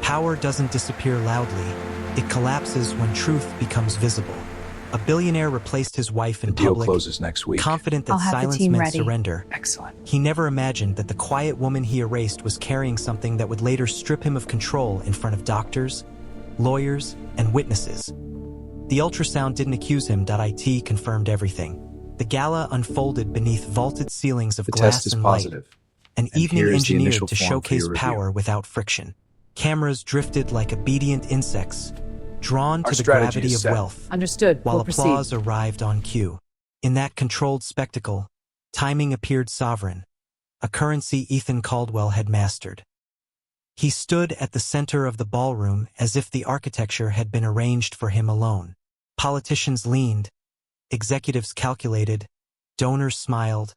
Power doesn't disappear loudly. It collapses when truth becomes visible. A billionaire replaced his wife in The deal public, closes next week. confident that I'll have the silence team meant ready. surrender. Excellent. He never imagined that the quiet woman he erased was carrying something that would later strip him of control in front of doctors, lawyers, and witnesses. The ultrasound didn't accuse him. It confirmed everything. The gala unfolded beneath vaulted ceilings of The glass test is and light, positive. an And evening here is the engineered initial to form for showcase your review. power without friction. Cameras drifted like obedient insects, drawn Our to the strategy gravity is of set. wealth, Understood. while We'll applause proceed. arrived on cue. In that controlled spectacle, timing appeared sovereign, a currency Ethan Caldwell had mastered. He stood at the center of the ballroom as if the architecture had been arranged for him alone. Politicians leaned, executives calculated, donors smiled,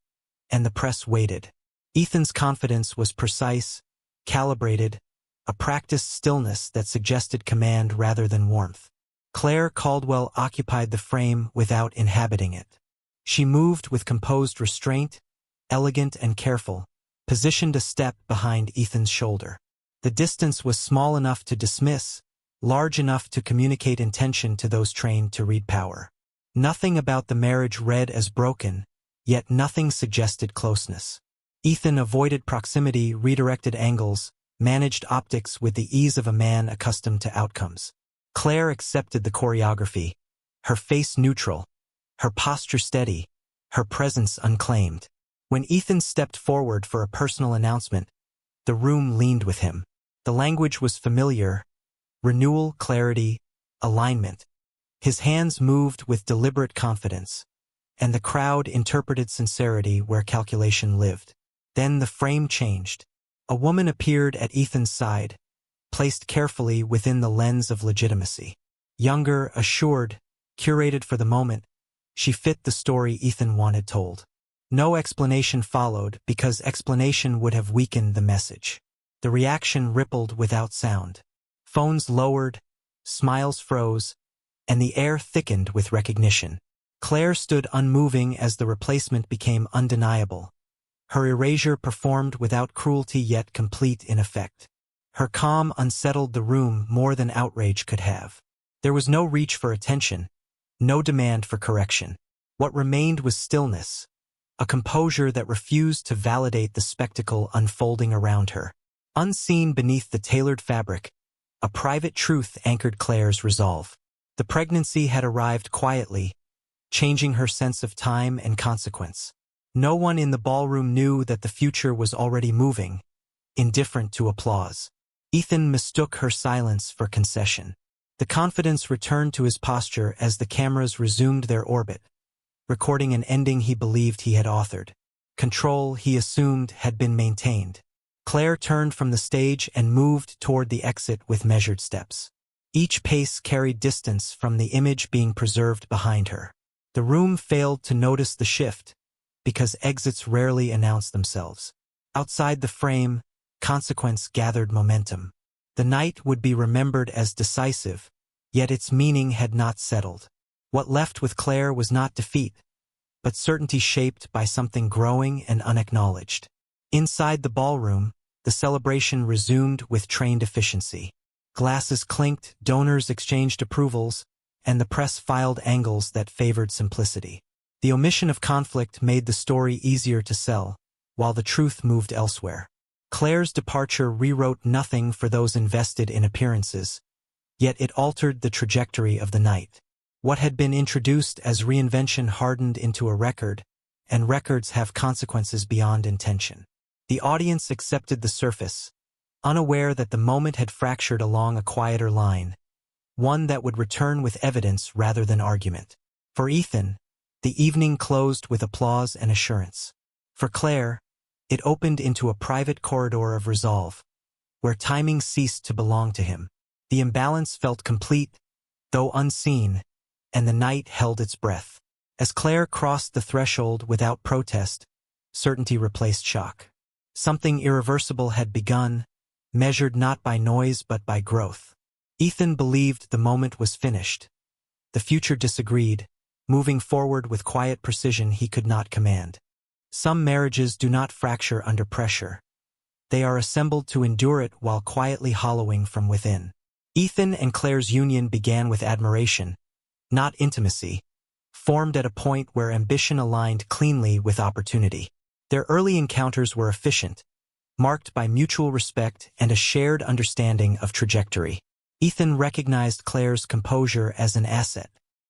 and the press waited. Ethan's confidence was precise, calibrated, a practiced stillness that suggested command rather than warmth. Claire Caldwell occupied the frame without inhabiting it. She moved with composed restraint, elegant and careful, positioned a step behind Ethan's shoulder. The distance was small enough to dismiss, large enough to communicate intention to those trained to read power. Nothing about the marriage read as broken, yet nothing suggested closeness. Ethan avoided proximity, redirected angles, managed optics with the ease of a man accustomed to outcomes. Claire accepted the choreography, her face neutral, her posture steady, her presence unclaimed. When Ethan stepped forward for a personal announcement, the room leaned with him. The language was familiar: renewal, clarity, alignment. His hands moved with deliberate confidence, and the crowd interpreted sincerity where calculation lived. Then the frame changed. A woman appeared at Ethan's side, placed carefully within the lens of legitimacy. Younger, assured, curated for the moment, she fit the story Ethan wanted told. No explanation followed because explanation would have weakened the message. The reaction rippled without sound. Phones lowered, smiles froze, and the air thickened with recognition. Claire stood unmoving as the replacement became undeniable. Her erasure performed without cruelty yet complete in effect. Her calm unsettled the room more than outrage could have. There was no reach for attention, no demand for correction. What remained was stillness, a composure that refused to validate the spectacle unfolding around her. Unseen beneath the tailored fabric, a private truth anchored Claire's resolve. The pregnancy had arrived quietly, changing her sense of time and consequence. No one in the ballroom knew that the future was already moving, indifferent to applause. Ethan mistook her silence for concession. The confidence returned to his posture as the cameras resumed their orbit, recording an ending he believed he had authored. Control, he assumed, had been maintained. Claire turned from the stage and moved toward the exit with measured steps. Each pace carried distance from the image being preserved behind her. The room failed to notice the shift, because exits rarely announce themselves. Outside the frame, consequence gathered momentum. The night would be remembered as decisive, yet its meaning had not settled. What left with Claire was not defeat, but certainty shaped by something growing and unacknowledged. Inside the ballroom, the celebration resumed with trained efficiency. Glasses clinked, donors exchanged approvals, and the press filed angles that favored simplicity. The omission of conflict made the story easier to sell, while the truth moved elsewhere. Claire's departure rewrote nothing for those invested in appearances, yet it altered the trajectory of the night. What had been introduced as reinvention hardened into a record, and records have consequences beyond intention. The audience accepted the surface, unaware that the moment had fractured along a quieter line, one that would return with evidence rather than argument. For Ethan, the evening closed with applause and assurance. For Claire, it opened into a private corridor of resolve, where timing ceased to belong to him. The imbalance felt complete, though unseen, and the night held its breath. As Claire crossed the threshold without protest, certainty replaced shock. Something irreversible had begun, measured not by noise but by growth. Ethan believed the moment was finished. The future disagreed, moving forward with quiet precision he could not command. Some marriages do not fracture under pressure. they are assembled to endure it while quietly hollowing from within. Ethan and Claire's union began with admiration, not intimacy, formed at a point where ambition aligned cleanly with opportunity. Their early encounters were efficient, marked by mutual respect and a shared understanding of trajectory. Ethan recognized Claire's composure as an asset.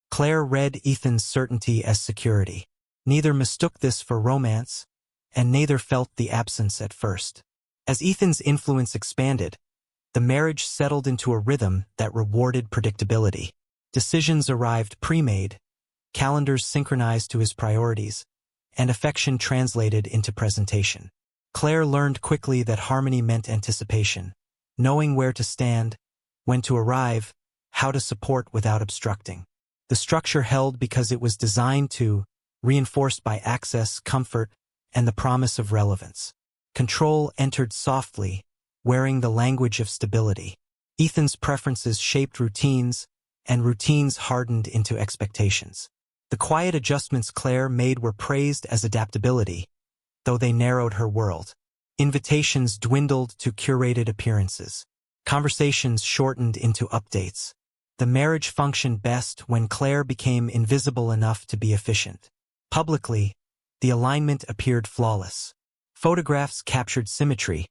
Claire read Ethan's certainty as security. Neither mistook this for romance, and neither felt the absence at first. As Ethan's influence expanded, the marriage settled into a rhythm that rewarded predictability. Decisions arrived pre-made, calendars synchronized to his priorities, and affection translated into presentation. Claire learned quickly that harmony meant anticipation, knowing where to stand, when to arrive, how to support without obstructing. The structure held because it was designed to, reinforced by access, comfort, and the promise of relevance. Control entered softly, wearing the language of stability. Ethan's preferences shaped routines, and routines hardened into expectations. The quiet adjustments Claire made were praised as adaptability, though they narrowed her world. Invitations dwindled to curated appearances. Conversations shortened into updates. The marriage functioned best when Claire became invisible enough to be efficient. Publicly, the alignment appeared flawless. Photographs captured symmetry.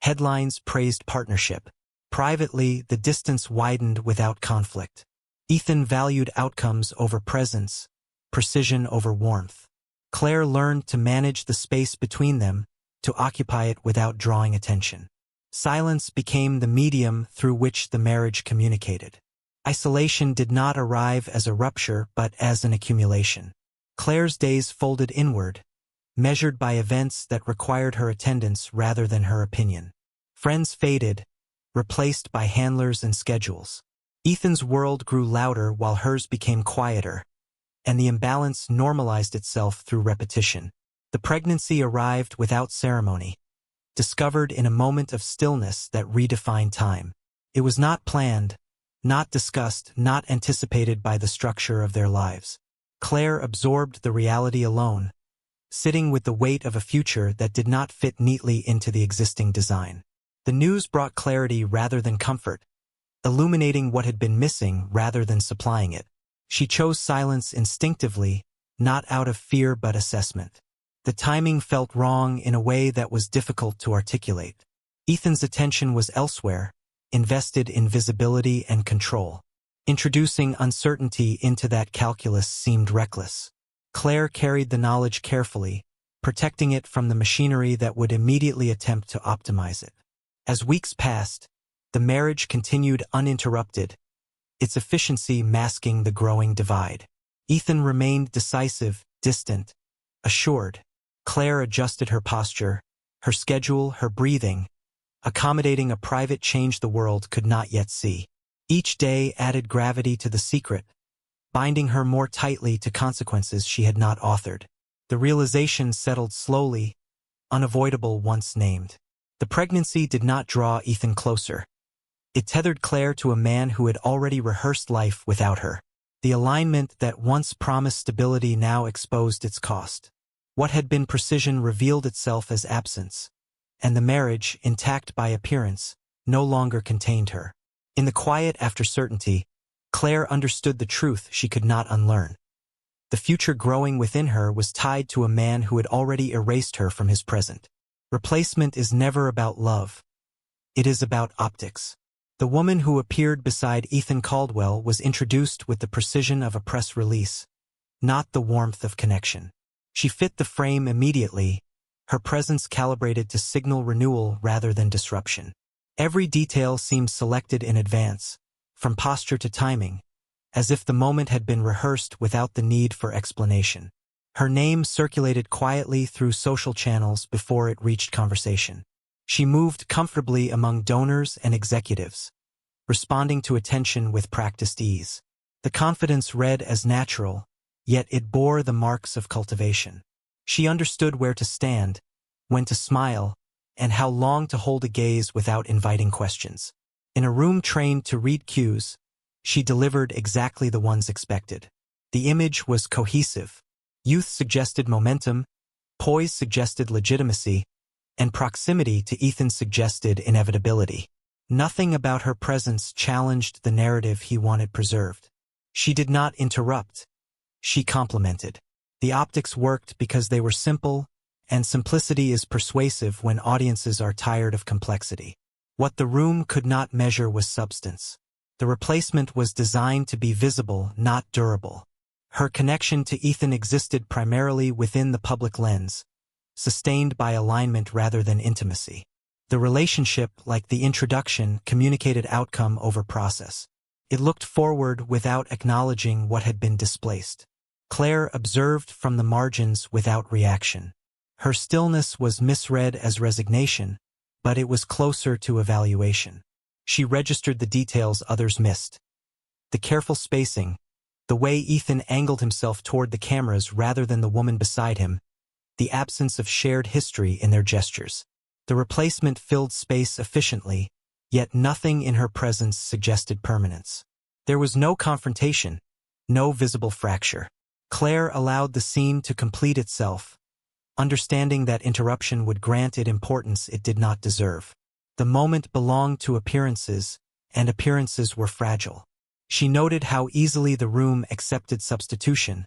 Headlines praised partnership. Privately, the distance widened without conflict. Ethan valued outcomes over presence, precision over warmth. Claire learned to manage the space between them, to occupy it without drawing attention. Silence became the medium through which the marriage communicated. Isolation did not arrive as a rupture but as an accumulation. Claire's days folded inward, measured by events that required her attendance rather than her opinion. Friends faded, replaced by handlers and schedules. Ethan's world grew louder while hers became quieter, and the imbalance normalized itself through repetition. The pregnancy arrived without ceremony, discovered in a moment of stillness that redefined time. It was not planned, not discussed, not anticipated by the structure of their lives. Claire absorbed the reality alone, sitting with the weight of a future that did not fit neatly into the existing design. The news brought clarity rather than comfort, illuminating what had been missing rather than supplying it. She chose silence instinctively, not out of fear but assessment. The timing felt wrong in a way that was difficult to articulate. Ethan's attention was elsewhere, invested in visibility and control. Introducing uncertainty into that calculus seemed reckless. Claire carried the knowledge carefully, protecting it from the machinery that would immediately attempt to optimize it. As weeks passed, the marriage continued uninterrupted, its efficiency masking the growing divide. Ethan remained decisive, distant, assured. Claire adjusted her posture, her schedule, her breathing, accommodating a private change the world could not yet see. Each day added gravity to the secret, binding her more tightly to consequences she had not authored. The realization settled slowly, unavoidable once named. The pregnancy did not draw Ethan closer. It tethered Claire to a man who had already rehearsed life without her. The alignment that once promised stability now exposed its cost. What had been precision revealed itself as absence, and the marriage, intact by appearance, no longer contained her. In the quiet after certainty, Claire understood the truth she could not unlearn. The future growing within her was tied to a man who had already erased her from his present. Replacement is never about love. It is about optics. The woman who appeared beside Ethan Caldwell was introduced with the precision of a press release, not the warmth of connection. She fit the frame immediately, her presence calibrated to signal renewal rather than disruption. Every detail seemed selected in advance, from posture to timing, as if the moment had been rehearsed without the need for explanation. Her name circulated quietly through social channels before it reached conversation. She moved comfortably among donors and executives, responding to attention with practiced ease. The confidence read as natural, yet it bore the marks of cultivation. She understood where to stand, when to smile, and how long to hold a gaze without inviting questions. In a room trained to read cues, she delivered exactly the ones expected. The image was cohesive. Youth suggested momentum, poise suggested legitimacy, and proximity to Ethan suggested inevitability. Nothing about her presence challenged the narrative he wanted preserved. She did not interrupt. She complemented. The optics worked because they were simple, and simplicity is persuasive when audiences are tired of complexity. What the room could not measure was substance. The replacement was designed to be visible, not durable. Her connection to Ethan existed primarily within the public lens, sustained by alignment rather than intimacy. The relationship, like the introduction, communicated outcome over process. It looked forward without acknowledging what had been displaced. Claire observed from the margins without reaction. Her stillness was misread as resignation, but it was closer to evaluation. She registered the details others missed. The careful spacing, the way Ethan angled himself toward the cameras rather than the woman beside him, the absence of shared history in their gestures. The replacement filled space efficiently, yet nothing in her presence suggested permanence. There was no confrontation, no visible fracture. Claire allowed the scene to complete itself, understanding that interruption would grant it importance it did not deserve. The moment belonged to appearances, and appearances were fragile. She noted how easily the room accepted substitution,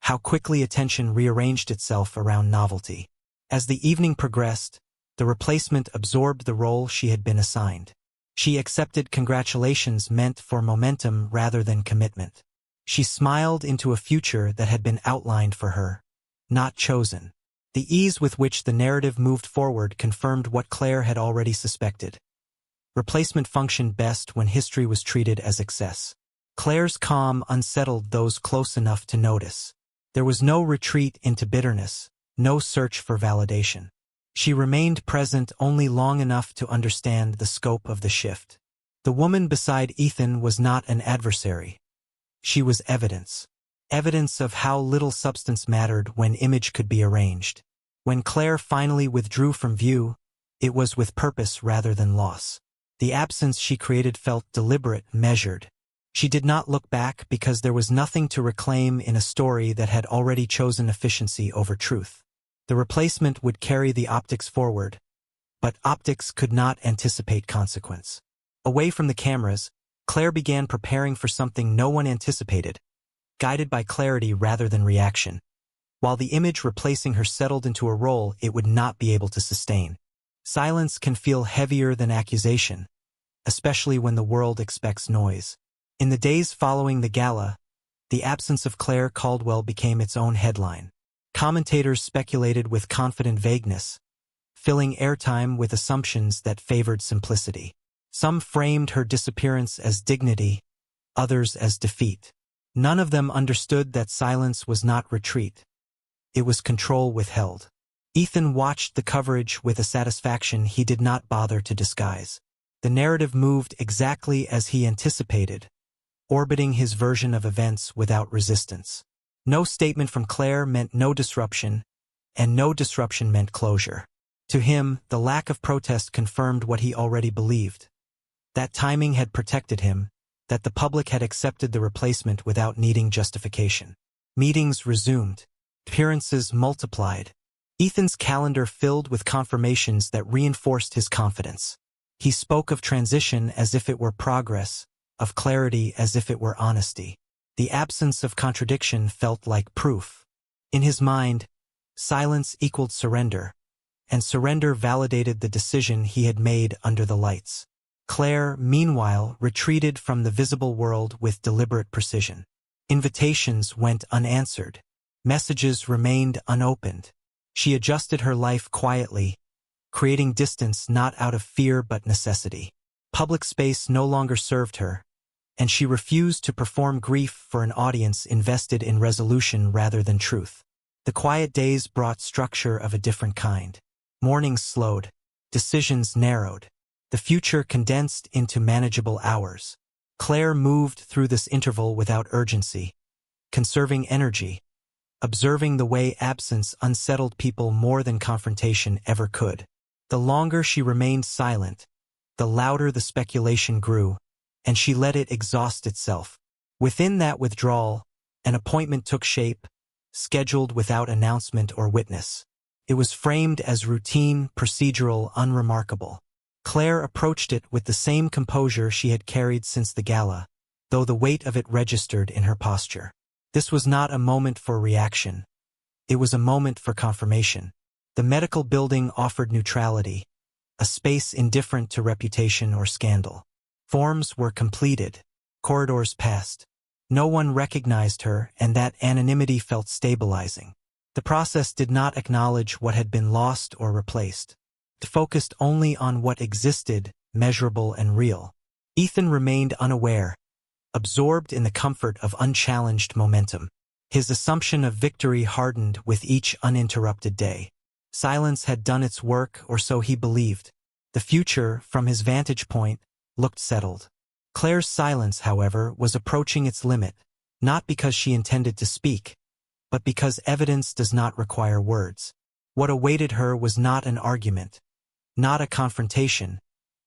how quickly attention rearranged itself around novelty. As the evening progressed, the replacement absorbed the role she had been assigned. She accepted congratulations meant for momentum rather than commitment. She smiled into a future that had been outlined for her, not chosen. The ease with which the narrative moved forward confirmed what Claire had already suspected. Replacement functioned best when history was treated as excess. Claire's calm unsettled those close enough to notice. There was no retreat into bitterness, no search for validation. She remained present only long enough to understand the scope of the shift. The woman beside Ethan was not an adversary. She was evidence. Evidence of how little substance mattered when image could be arranged. When Claire finally withdrew from view, it was with purpose rather than loss. The absence she created felt deliberate, measured. She did not look back because there was nothing to reclaim in a story that had already chosen efficiency over truth. The replacement would carry the optics forward, but optics could not anticipate consequence. Away from the cameras, Claire began preparing for something no one anticipated, guided by clarity rather than reaction. While the image replacing her settled into a role it would not be able to sustain. Silence can feel heavier than accusation, especially when the world expects noise. In the days following the gala, the absence of Claire Caldwell became its own headline. Commentators speculated with confident vagueness, filling airtime with assumptions that favored simplicity. Some framed her disappearance as dignity, others as defeat. None of them understood that silence was not retreat. It was control withheld. Ethan watched the coverage with a satisfaction he did not bother to disguise. The narrative moved exactly as he anticipated, orbiting his version of events without resistance. No statement from Claire meant no disruption, and no disruption meant closure. To him, the lack of protest confirmed what he already believed. That timing had protected him, that the public had accepted the replacement without needing justification. Meetings resumed. Appearances multiplied. Ethan's calendar filled with confirmations that reinforced his confidence. He spoke of transition as if it were progress, of clarity as if it were honesty. The absence of contradiction felt like proof. In his mind, silence equaled surrender, and surrender validated the decision he had made under the lights. Claire, meanwhile, retreated from the visible world with deliberate precision. Invitations went unanswered. Messages remained unopened. She adjusted her life quietly, creating distance not out of fear but necessity. Public space no longer served her, and she refused to perform grief for an audience invested in resolution rather than truth. The quiet days brought structure of a different kind. Mornings slowed, decisions narrowed. The future condensed into manageable hours. Claire moved through this interval without urgency, conserving energy, observing the way absence unsettled people more than confrontation ever could. The longer she remained silent, the louder the speculation grew, and she let it exhaust itself. Within that withdrawal, an appointment took shape, scheduled without announcement or witness. It was framed as routine, procedural, unremarkable. Claire approached it with the same composure she had carried since the gala, though the weight of it registered in her posture. This was not a moment for reaction. It was a moment for confirmation. The medical building offered neutrality, a space indifferent to reputation or scandal. Forms were completed. Corridors passed. No one recognized her, and that anonymity felt stabilizing. The process did not acknowledge what had been lost or replaced. It focused only on what existed, measurable and real. Ethan remained unaware, absorbed in the comfort of unchallenged momentum. His assumption of victory hardened with each uninterrupted day. Silence had done its work, or so he believed. The future, from his vantage point, looked settled. Claire's silence, however, was approaching its limit, not because she intended to speak, but because evidence does not require words. What awaited her was not an argument, not a confrontation,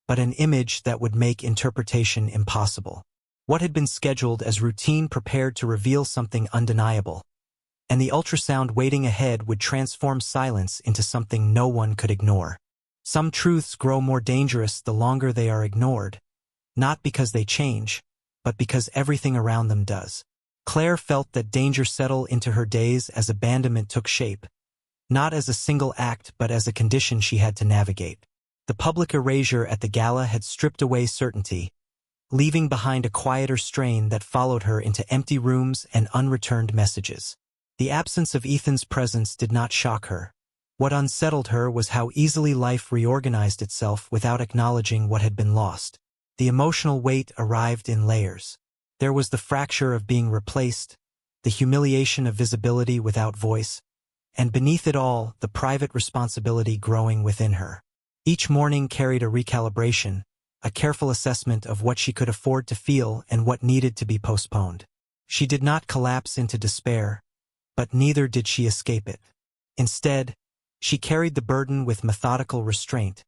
but an image that would make interpretation impossible. What had been scheduled as routine prepared to reveal something undeniable, and the ultrasound waiting ahead would transform silence into something no one could ignore. Some truths grow more dangerous the longer they are ignored, not because they change, but because everything around them does. Claire felt that danger settle into her days as abandonment took shape, not as a single act but as a condition she had to navigate. The public erasure at the gala had stripped away certainty, leaving behind a quieter strain that followed her into empty rooms and unreturned messages. The absence of Ethan's presence did not shock her. What unsettled her was how easily life reorganized itself without acknowledging what had been lost. The emotional weight arrived in layers. There was the fracture of being replaced, the humiliation of visibility without voice, and beneath it all, the private responsibility growing within her. Each morning carried a recalibration, a careful assessment of what she could afford to feel and what needed to be postponed. She did not collapse into despair, but neither did she escape it. Instead, she carried the burden with methodical restraint,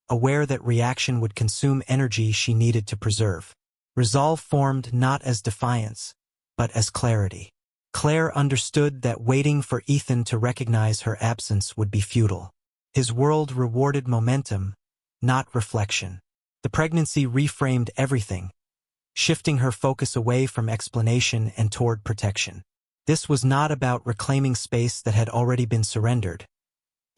aware that reaction would consume energy she needed to preserve. Resolve formed not as defiance, but as clarity. Claire understood that waiting for Ethan to recognize her absence would be futile. His world rewarded momentum, not reflection. The pregnancy reframed everything, shifting her focus away from explanation and toward protection. This was not about reclaiming space that had already been surrendered.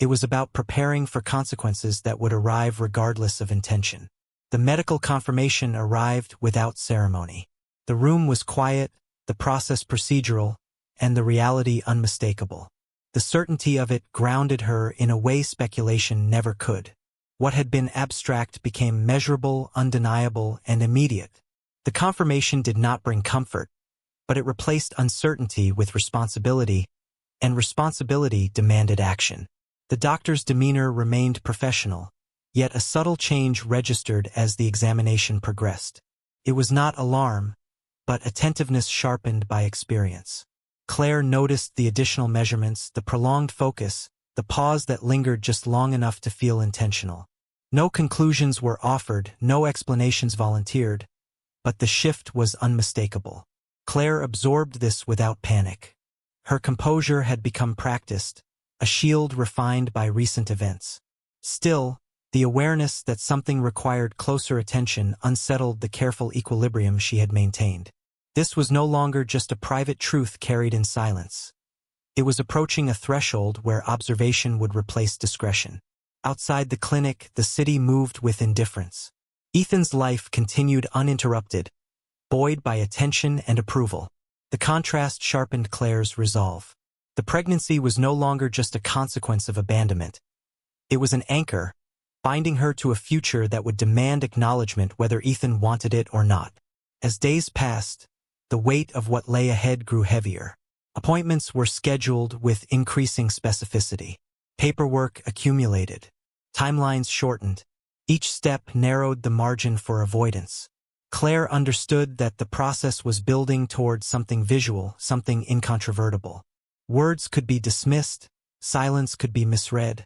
It was about preparing for consequences that would arrive regardless of intention. The medical confirmation arrived without ceremony. The room was quiet, the process procedural, and the reality unmistakable. The certainty of it grounded her in a way speculation never could. What had been abstract became measurable, undeniable, and immediate. The confirmation did not bring comfort, but it replaced uncertainty with responsibility, and responsibility demanded action. The doctor's demeanor remained professional, yet a subtle change registered as the examination progressed. It was not alarm, but attentiveness sharpened by experience. Claire noticed the additional measurements, the prolonged focus, the pause that lingered just long enough to feel intentional. No conclusions were offered, no explanations volunteered, but the shift was unmistakable. Claire absorbed this without panic. Her composure had become practiced, a shield refined by recent events. Still, the awareness that something required closer attention unsettled the careful equilibrium she had maintained. This was no longer just a private truth carried in silence. It was approaching a threshold where observation would replace discretion. Outside the clinic, the city moved with indifference. Ethan's life continued uninterrupted, buoyed by attention and approval. The contrast sharpened Claire's resolve. The pregnancy was no longer just a consequence of abandonment. It was an anchor, binding her to a future that would demand acknowledgement whether Ethan wanted it or not. As days passed, the weight of what lay ahead grew heavier. Appointments were scheduled with increasing specificity. Paperwork accumulated. Timelines shortened. Each step narrowed the margin for avoidance. Claire understood that the process was building toward something visual, something incontrovertible. Words could be dismissed, silence could be misread,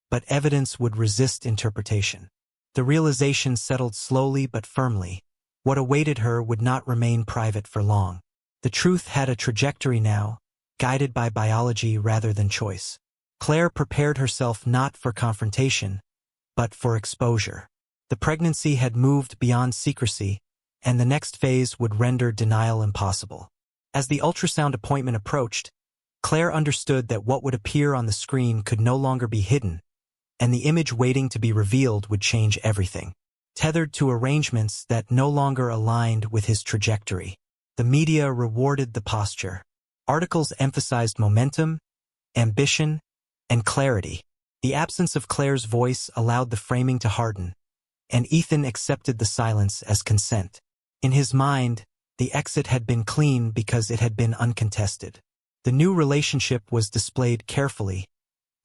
but evidence would resist interpretation. The realization settled slowly but firmly. What awaited her would not remain private for long. The truth had a trajectory now, guided by biology rather than choice. Claire prepared herself not for confrontation, but for exposure. The pregnancy had moved beyond secrecy, and the next phase would render denial impossible. As the ultrasound appointment approached, Claire understood that what would appear on the screen could no longer be hidden, and the image waiting to be revealed would change everything. Tethered to arrangements that no longer aligned with his trajectory, the media rewarded the posture. Articles emphasized momentum, ambition, and clarity. The absence of Claire's voice allowed the framing to harden, and Ethan accepted the silence as consent. In his mind, the exit had been clean because it had been uncontested. The new relationship was displayed carefully,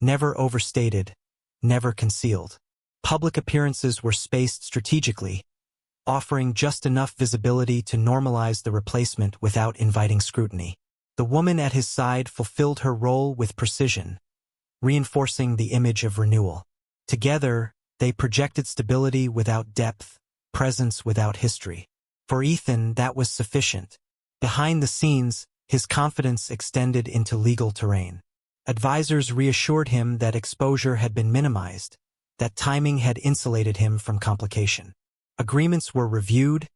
never overstated, never concealed. Public appearances were spaced strategically, offering just enough visibility to normalize the replacement without inviting scrutiny. The woman at his side fulfilled her role with precision, reinforcing the image of renewal. Together, they projected stability without depth, presence without history. For Ethan, that was sufficient. Behind the scenes, his confidence extended into legal terrain. Advisors reassured him that exposure had been minimized, that timing had insulated him from complication. Agreements were reviewed,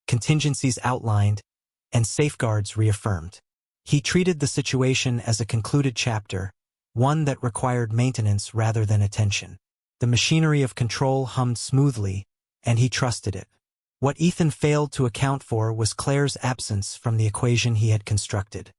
contingencies outlined, and safeguards reaffirmed. He treated the situation as a concluded chapter, one that required maintenance rather than attention. The machinery of control hummed smoothly, and he trusted it. What Ethan failed to account for was Claire's absence from the equation he had constructed.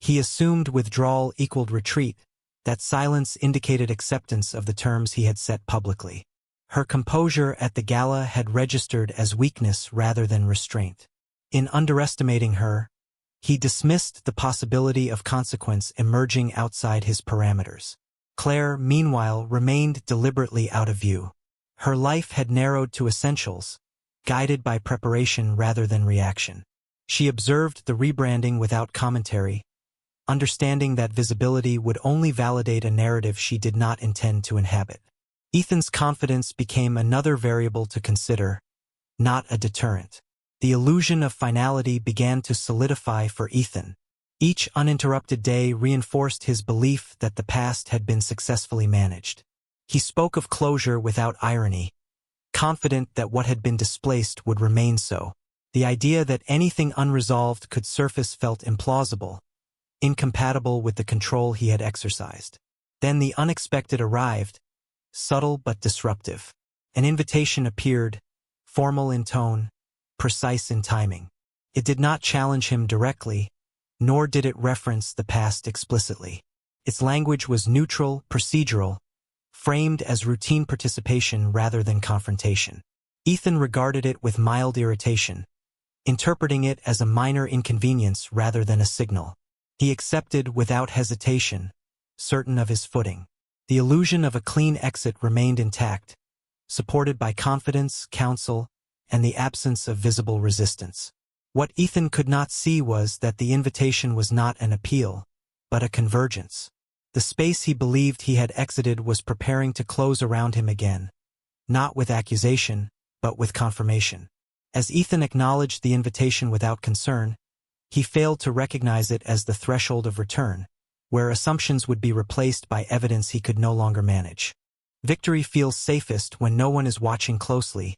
He assumed withdrawal equaled retreat, that silence indicated acceptance of the terms he had set publicly. Her composure at the gala had registered as weakness rather than restraint. In underestimating her, he dismissed the possibility of consequence emerging outside his parameters. Claire, meanwhile, remained deliberately out of view. Her life had narrowed to essentials, guided by preparation rather than reaction. She observed the rebranding without commentary, understanding that visibility would only validate a narrative she did not intend to inhabit. Ethan's confidence became another variable to consider, not a deterrent. The illusion of finality began to solidify for Ethan. Each uninterrupted day reinforced his belief that the past had been successfully managed. He spoke of closure without irony, confident that what had been displaced would remain so. The idea that anything unresolved could surface felt implausible, incompatible with the control he had exercised. Then the unexpected arrived, subtle but disruptive. An invitation appeared, formal in tone, precise in timing. It did not challenge him directly, nor did it reference the past explicitly. Its language was neutral, procedural, framed as routine participation rather than confrontation. Ethan regarded it with mild irritation, interpreting it as a minor inconvenience rather than a signal. He accepted without hesitation, certain of his footing. The illusion of a clean exit remained intact, supported by confidence, counsel, and the absence of visible resistance. What Ethan could not see was that the invitation was not an appeal, but a convergence. The space he believed he had exited was preparing to close around him again, not with accusation, but with confirmation. As Ethan acknowledged the invitation without concern, he failed to recognize it as the threshold of return, where assumptions would be replaced by evidence he could no longer manage. Victory feels safest when no one is watching closely,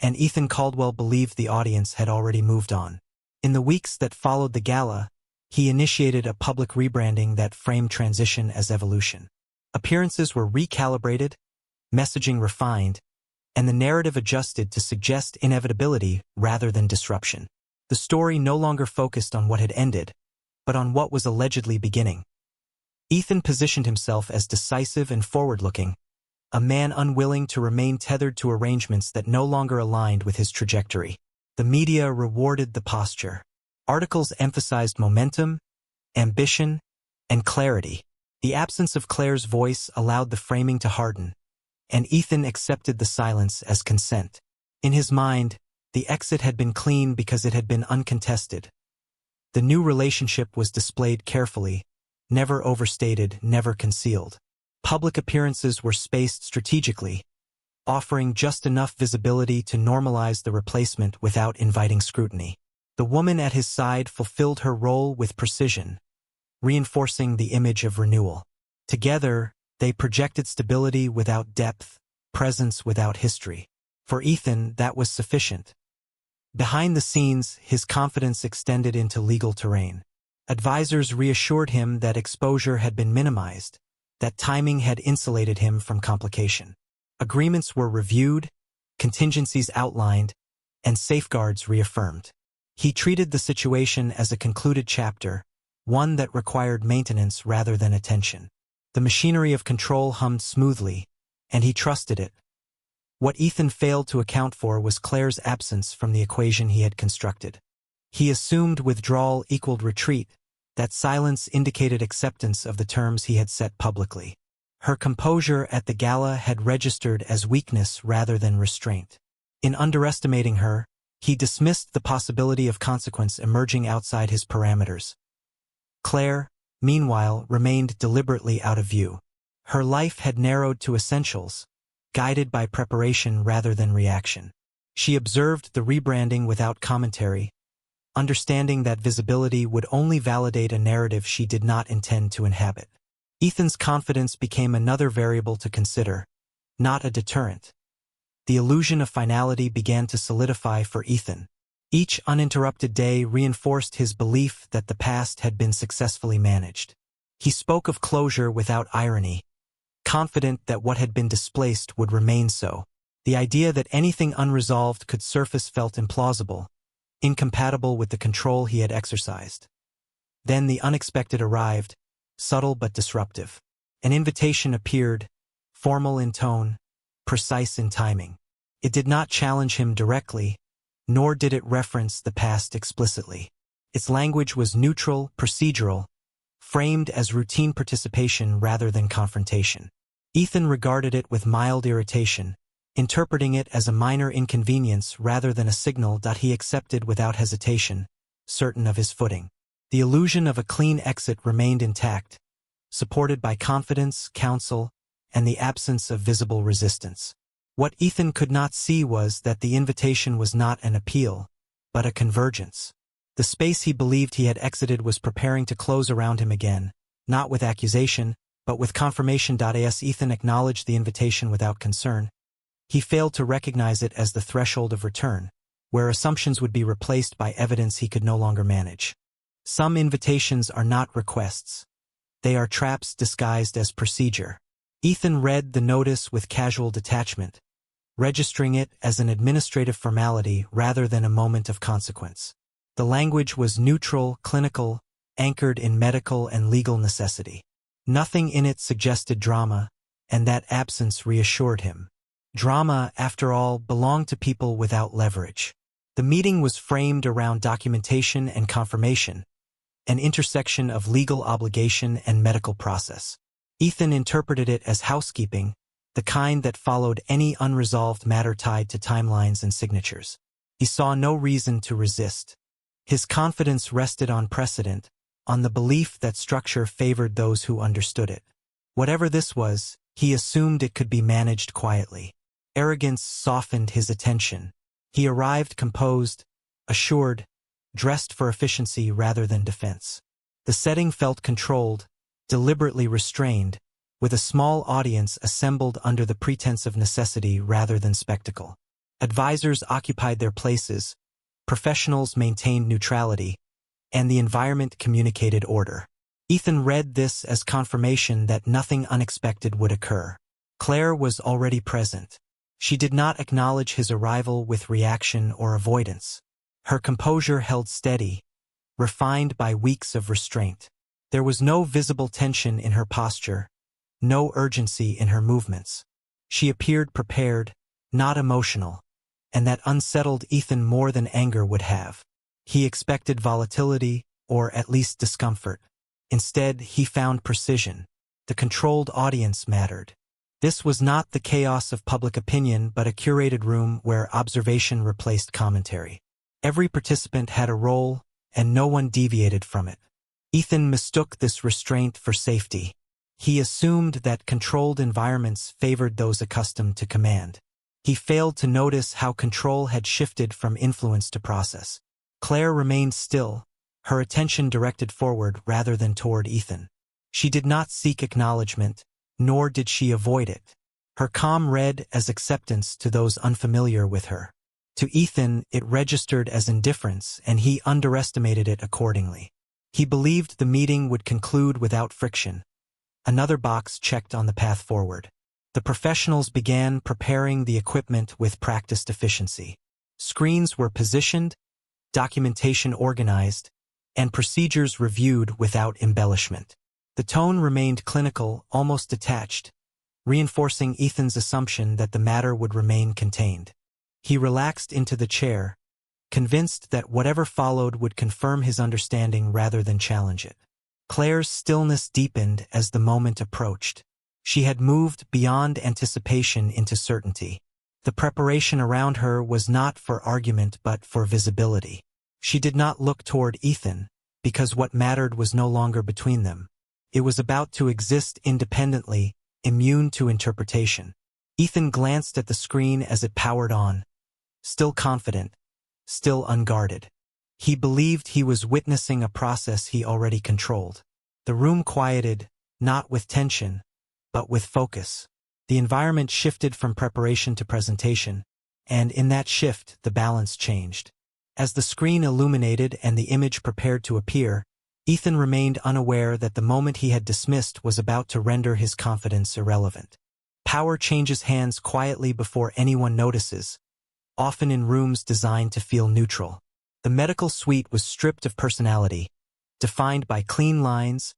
and Ethan Caldwell believed the audience had already moved on. In the weeks that followed the gala, he initiated a public rebranding that framed transition as evolution. Appearances were recalibrated, messaging refined, and the narrative adjusted to suggest inevitability rather than disruption. The story no longer focused on what had ended, but on what was allegedly beginning. Ethan positioned himself as decisive and forward-looking, a man unwilling to remain tethered to arrangements that no longer aligned with his trajectory. The media rewarded the posture. Articles emphasized momentum, ambition, and clarity. The absence of Claire's voice allowed the framing to harden, and Ethan accepted the silence as consent. In his mind, the exit had been clean because it had been uncontested. The new relationship was displayed carefully, never overstated, never concealed. Public appearances were spaced strategically, offering just enough visibility to normalize the replacement without inviting scrutiny. The woman at his side fulfilled her role with precision, reinforcing the image of renewal. Together, They projected stability without depth, presence without history. For Ethan, that was sufficient. Behind the scenes, his confidence extended into legal terrain. Advisors reassured him that exposure had been minimized, that timing had insulated him from complication. Agreements were reviewed, contingencies outlined, and safeguards reaffirmed. He treated the situation as a concluded chapter, one that required maintenance rather than attention. The machinery of control hummed smoothly, and he trusted it. What Ethan failed to account for was Claire's absence from the equation he had constructed. He assumed withdrawal equaled retreat, that silence indicated acceptance of the terms he had set publicly. Her composure at the gala had registered as weakness rather than restraint. In underestimating her, he dismissed the possibility of consequence emerging outside his parameters. Claire, meanwhile, remained deliberately out of view. Her life had narrowed to essentials, guided by preparation rather than reaction. She observed the rebranding without commentary, understanding that visibility would only validate a narrative she did not intend to inhabit. Ethan's confidence became another variable to consider, not a deterrent. The illusion of finality began to solidify for Ethan. Each uninterrupted day reinforced his belief that the past had been successfully managed. He spoke of closure without irony, confident that what had been displaced would remain so. The idea that anything unresolved could surface felt implausible, incompatible with the control he had exercised. Then the unexpected arrived, subtle but disruptive. An invitation appeared, formal in tone, precise in timing. It did not challenge him directly, nor did it reference the past explicitly. Its language was neutral, procedural, framed as routine participation rather than confrontation. Ethan regarded it with mild irritation, interpreting it as a minor inconvenience rather than a signal that he accepted without hesitation, certain of his footing. The illusion of a clean exit remained intact, supported by confidence, counsel, and the absence of visible resistance. What Ethan could not see was that the invitation was not an appeal, but a convergence. The space he believed he had exited was preparing to close around him again, not with accusation, but with confirmation. As Ethan acknowledged the invitation without concern, he failed to recognize it as the threshold of return, where assumptions would be replaced by evidence he could no longer manage. Some invitations are not requests. They are traps disguised as procedure. Ethan read the notice with casual detachment, registering it as an administrative formality rather than a moment of consequence. The language was neutral, clinical, anchored in medical and legal necessity. Nothing in it suggested drama, and that absence reassured him. Drama, after all, belonged to people without leverage. The meeting was framed around documentation and confirmation, an intersection of legal obligation and medical process. Ethan interpreted it as housekeeping, the kind that followed any unresolved matter tied to timelines and signatures. He saw no reason to resist. His confidence rested on precedent, on the belief that structure favored those who understood it. Whatever this was, he assumed it could be managed quietly. Arrogance softened his attention. He arrived composed, assured, dressed for efficiency rather than defense. The setting felt controlled, deliberately restrained, with a small audience assembled under the pretense of necessity rather than spectacle. Advisors occupied their places, professionals maintained neutrality, and the environment communicated order. Ethan read this as confirmation that nothing unexpected would occur. Claire was already present. She did not acknowledge his arrival with reaction or avoidance. Her composure held steady, refined by weeks of restraint. There was no visible tension in her posture, no urgency in her movements. She appeared prepared, not emotional, and that unsettled Ethan more than anger would have. He expected volatility, or at least discomfort. Instead, he found precision. The controlled audience mattered. This was not the chaos of public opinion but a curated room where observation replaced commentary. Every participant had a role, and no one deviated from it. Ethan mistook this restraint for safety. He assumed that controlled environments favored those accustomed to command. He failed to notice how control had shifted from influence to process. Claire remained still, her attention directed forward rather than toward Ethan. She did not seek acknowledgement, nor did she avoid it. Her calm read as acceptance to those unfamiliar with her. To Ethan, it registered as indifference, and he underestimated it accordingly. He believed the meeting would conclude without friction. Another box checked on the path forward. The professionals began preparing the equipment with practiced efficiency. Screens were positioned, documentation organized, and procedures reviewed without embellishment. The tone remained clinical, almost detached, reinforcing Ethan's assumption that the matter would remain contained. He relaxed into the chair, convinced that whatever followed would confirm his understanding rather than challenge it. Claire's stillness deepened as the moment approached. She had moved beyond anticipation into certainty. The preparation around her was not for argument but for visibility. She did not look toward Ethan, because what mattered was no longer between them. It was about to exist independently, immune to interpretation. Ethan glanced at the screen as it powered on, still confident, still unguarded. He believed he was witnessing a process he already controlled. The room quieted, not with tension, but with focus. The environment shifted from preparation to presentation, and in that shift, the balance changed. As the screen illuminated and the image prepared to appear, Ethan remained unaware that the moment he had dismissed was about to render his confidence irrelevant. Power changes hands quietly before anyone notices, often in rooms designed to feel neutral. The medical suite was stripped of personality, defined by clean lines,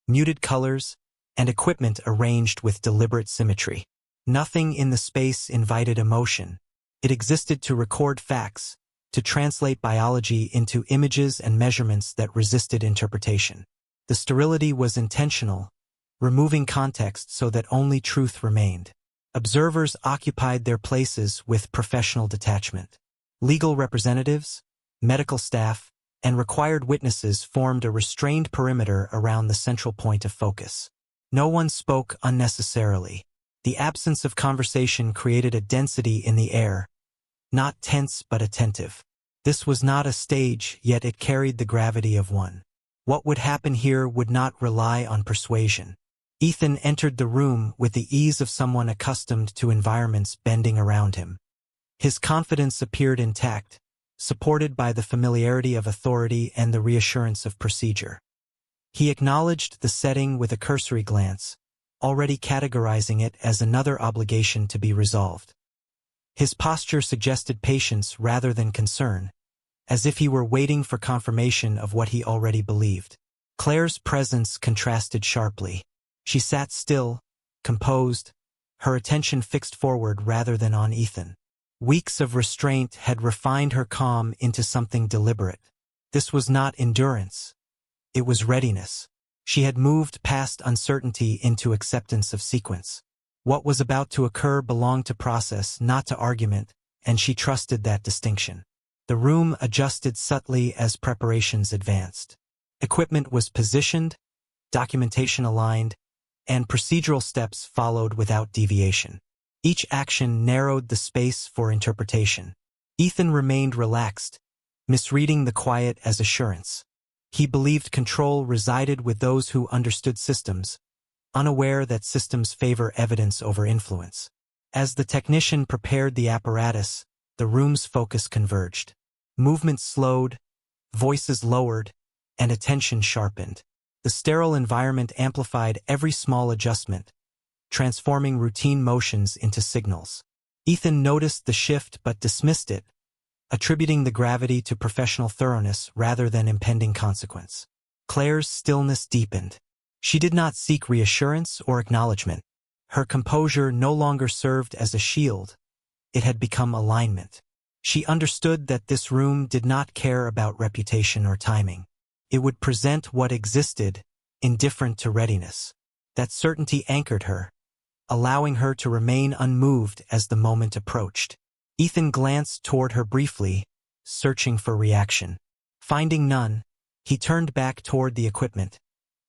muted colors, and equipment arranged with deliberate symmetry. Nothing in the space invited emotion. It existed to record facts, to translate biology into images and measurements that resisted interpretation. The sterility was intentional, removing context so that only truth remained. Observers occupied their places with professional detachment. Legal representatives, medical staff, and required witnesses formed a restrained perimeter around the central point of focus. No one spoke unnecessarily. The absence of conversation created a density in the air, not tense but attentive. This was not a stage, yet it carried the gravity of one. What would happen here would not rely on persuasion. Ethan entered the room with the ease of someone accustomed to environments bending around him. His confidence appeared intact, supported by the familiarity of authority and the reassurance of procedure. He acknowledged the setting with a cursory glance, already categorizing it as another obligation to be resolved. His posture suggested patience rather than concern, as if he were waiting for confirmation of what he already believed. Claire's presence contrasted sharply. She sat still, composed, her attention fixed forward rather than on Ethan. Weeks of restraint had refined her calm into something deliberate. This was not endurance. It was readiness. She had moved past uncertainty into acceptance of sequence. What was about to occur belonged to process, not to argument, and she trusted that distinction. The room adjusted subtly as preparations advanced. Equipment was positioned, documentation aligned, and procedural steps followed without deviation. Each action narrowed the space for interpretation. Ethan remained relaxed, misreading the quiet as assurance. He believed control resided with those who understood systems, unaware that systems favor evidence over influence. As the technician prepared the apparatus, the room's focus converged. Movement slowed, voices lowered, and attention sharpened. The sterile environment amplified every small adjustment, transforming routine motions into signals. Ethan noticed the shift but dismissed it, attributing the gravity to professional thoroughness rather than impending consequence. Claire's stillness deepened. She did not seek reassurance or acknowledgement. Her composure no longer served as a shield. It had become alignment. She understood that this room did not care about reputation or timing. It would present what existed, indifferent to readiness. That certainty anchored her, allowing her to remain unmoved as the moment approached. Ethan glanced toward her briefly, searching for reaction. Finding none, he turned back toward the equipment,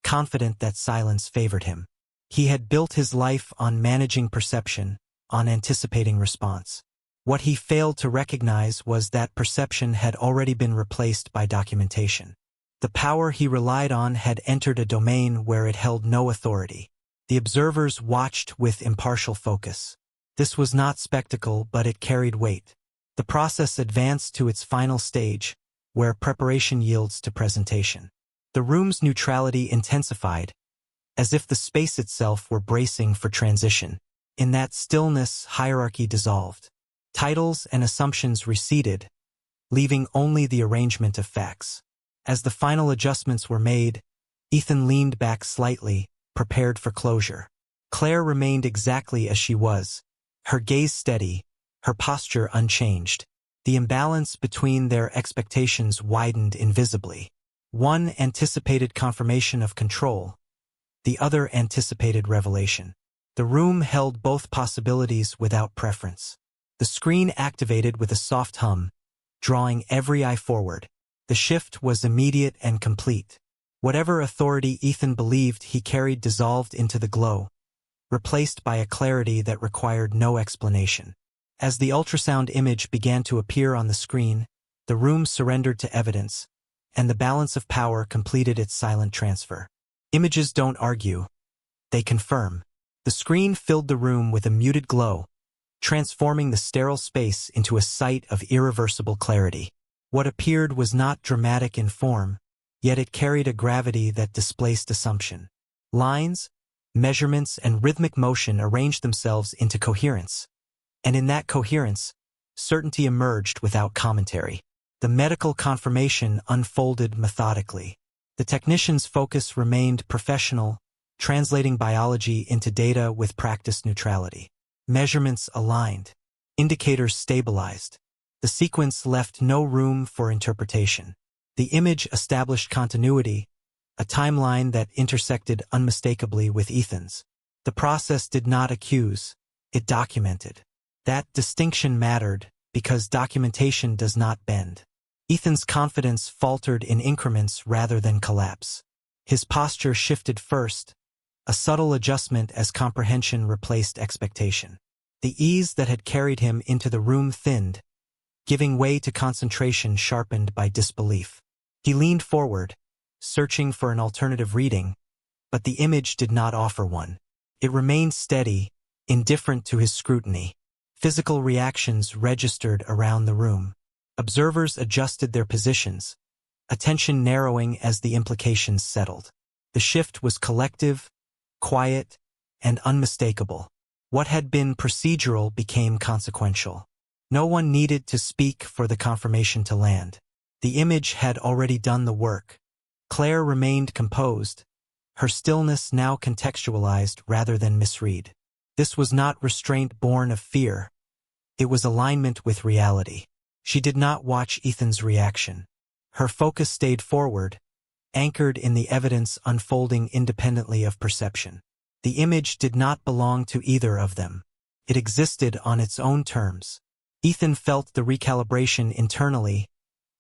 confident that silence favored him. He had built his life on managing perception, on anticipating response. What he failed to recognize was that perception had already been replaced by documentation. The power he relied on had entered a domain where it held no authority. The observers watched with impartial focus. This was not spectacle, but it carried weight. The process advanced to its final stage, where preparation yields to presentation. The room's neutrality intensified, as if the space itself were bracing for transition. In that stillness, hierarchy dissolved. Titles and assumptions receded, leaving only the arrangement of facts. As the final adjustments were made, Ethan leaned back slightly, prepared for closure. Claire remained exactly as she was, her gaze steady, her posture unchanged. The imbalance between their expectations widened invisibly. One anticipated confirmation of control, the other anticipated revelation. The room held both possibilities without preference. The screen activated with a soft hum, drawing every eye forward. The shift was immediate and complete. Whatever authority Ethan believed he carried dissolved into the glow, replaced by a clarity that required no explanation. As the ultrasound image began to appear on the screen, the room surrendered to evidence, and the balance of power completed its silent transfer. Images don't argue, they confirm. The screen filled the room with a muted glow, transforming the sterile space into a sight of irreversible clarity. What appeared was not dramatic in form, yet it carried a gravity that displaced assumption. Lines, measurements, and rhythmic motion arranged themselves into coherence. And in that coherence, certainty emerged without commentary. The medical confirmation unfolded methodically. The technician's focus remained professional, translating biology into data with practiced neutrality. Measurements aligned. Indicators stabilized. The sequence left no room for interpretation. The image established continuity, a timeline that intersected unmistakably with Ethan's. The process did not accuse, it documented. That distinction mattered because documentation does not bend. Ethan's confidence faltered in increments rather than collapse. His posture shifted first, a subtle adjustment as comprehension replaced expectation. The ease that had carried him into the room thinned, giving way to concentration sharpened by disbelief. He leaned forward, searching for an alternative reading, but the image did not offer one. It remained steady, indifferent to his scrutiny. Physical reactions registered around the room. Observers adjusted their positions, attention narrowing as the implications settled. The shift was collective, quiet, and unmistakable. What had been procedural became consequential. No one needed to speak for the confirmation to land. The image had already done the work. Claire remained composed, her stillness now contextualized rather than misread. This was not restraint born of fear. It was alignment with reality. She did not watch Ethan's reaction. Her focus stayed forward, anchored in the evidence unfolding independently of perception. The image did not belong to either of them. It existed on its own terms. Ethan felt the recalibration internally,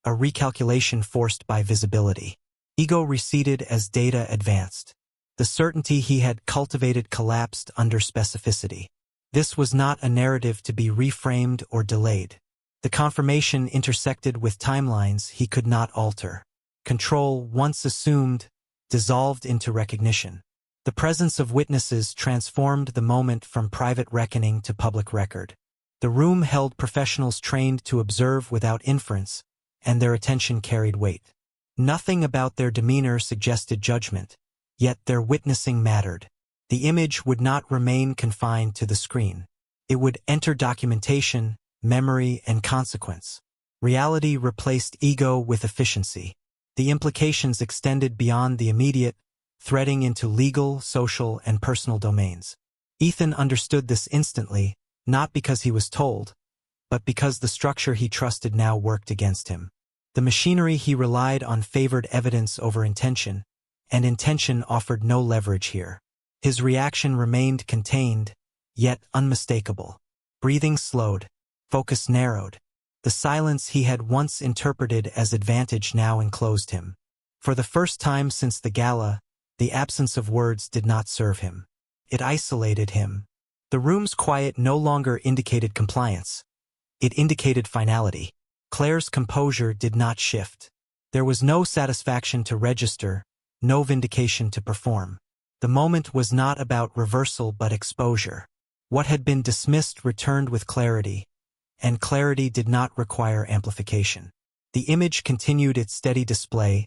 a recalculation forced by visibility. Ego receded as data advanced. The certainty he had cultivated collapsed under specificity. This was not a narrative to be reframed or delayed. The confirmation intersected with timelines he could not alter. Control, once assumed, dissolved into recognition. The presence of witnesses transformed the moment from private reckoning to public record. The room held professionals trained to observe without inference, and their attention carried weight. Nothing about their demeanor suggested judgment, yet their witnessing mattered. The image would not remain confined to the screen. It would enter documentation, memory, and consequence. Reality replaced ego with efficiency. The implications extended beyond the immediate, threading into legal, social, and personal domains. Ethan understood this instantly, not because he was told, but because the structure he trusted now worked against him. The machinery he relied on favored evidence over intention, and intention offered no leverage here. His reaction remained contained, yet unmistakable. Breathing slowed, focus narrowed. The silence he had once interpreted as advantage now enclosed him. For the first time since the gala, the absence of words did not serve him. It isolated him. The room's quiet no longer indicated compliance. It indicated finality. Claire's composure did not shift. There was no satisfaction to register, no vindication to perform. The moment was not about reversal but exposure. What had been dismissed returned with clarity, and clarity did not require amplification. The image continued its steady display,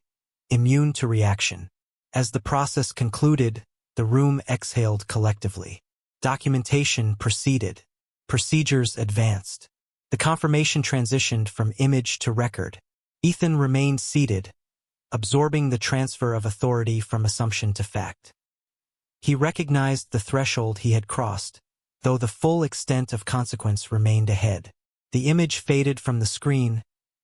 immune to reaction. As the process concluded, the room exhaled collectively. Documentation proceeded. Procedures advanced. The confirmation transitioned from image to record. Ethan remained seated, absorbing the transfer of authority from assumption to fact. He recognized the threshold he had crossed, though the full extent of consequence remained ahead. The image faded from the screen,